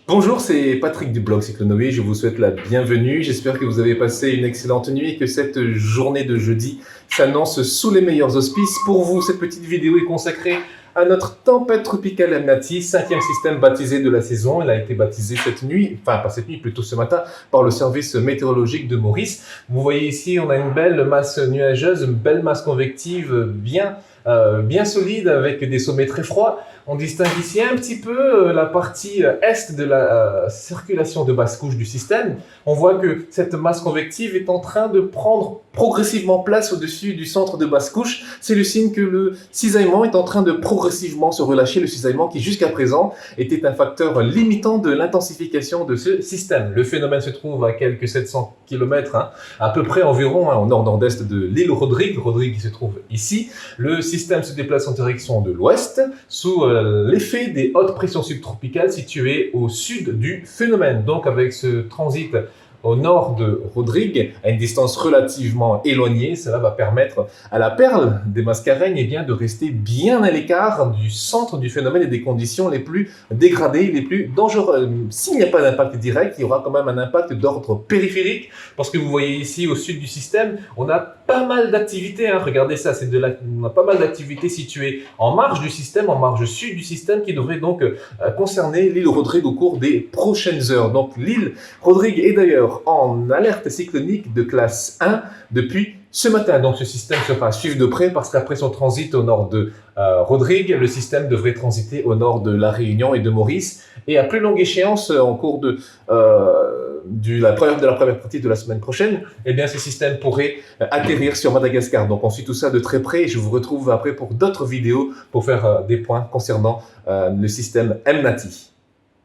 Bonjour, c'est Patrick du blog Cyclonoé, je vous souhaite la bienvenue. J'espère que vous avez passé une excellente nuit et que cette journée de jeudi s'annonce sous les meilleurs auspices. Pour vous, cette petite vidéo est consacrée à notre tempête tropicale Amnati, cinquième système baptisé de la saison. Elle a été baptisée cette nuit, enfin pas cette nuit, plutôt ce matin, par le service météorologique de Maurice. Vous voyez ici, on a une belle masse nuageuse, une belle masse convective bien solide avec des sommets très froids. On distingue ici un petit peu la partie est de la circulation de basse couche du système. On voit que cette masse convective est en train de prendre progressivement place au-dessus du centre de basse couche. C'est le signe que le cisaillement est en train de progressivement se relâcher, le cisaillement qui jusqu'à présent était un facteur limitant de l'intensification de ce système. Le phénomène se trouve à quelques 700 km, à peu près environ, au nord-nord-est de l'île Rodrigue qui se trouve ici. Le système se déplace en direction de l'ouest, sous l'effet des hautes pressions subtropicales situées au sud du phénomène. Donc avec ce transit au nord de Rodrigue, à une distance relativement éloignée, cela va permettre à la perle des Mascareignes de rester bien à l'écart du centre du phénomène et des conditions les plus dégradées, les plus dangereuses. S'il n'y a pas d'impact direct, il y aura quand même un impact d'ordre périphérique, parce que vous voyez ici au sud du système, on a pas mal d'activités. Regardez ça, on a pas mal d'activités situées en marge du système, en marge sud du système, qui devraient donc concerner l'île Rodrigue au cours des prochaines heures. Donc l'île Rodrigue est d'ailleurs en alerte cyclonique de classe 1 depuis ce matin. Donc ce système sera à suivre de près parce qu'après son transit au nord de Rodrigue, le système devrait transiter au nord de La Réunion et de Maurice. Et à plus longue échéance, en cours de la première partie de la semaine prochaine, ce système pourrait atterrir sur Madagascar. Donc on suit tout ça de très près et je vous retrouve après pour d'autres vidéos pour faire des points concernant le système Amnati.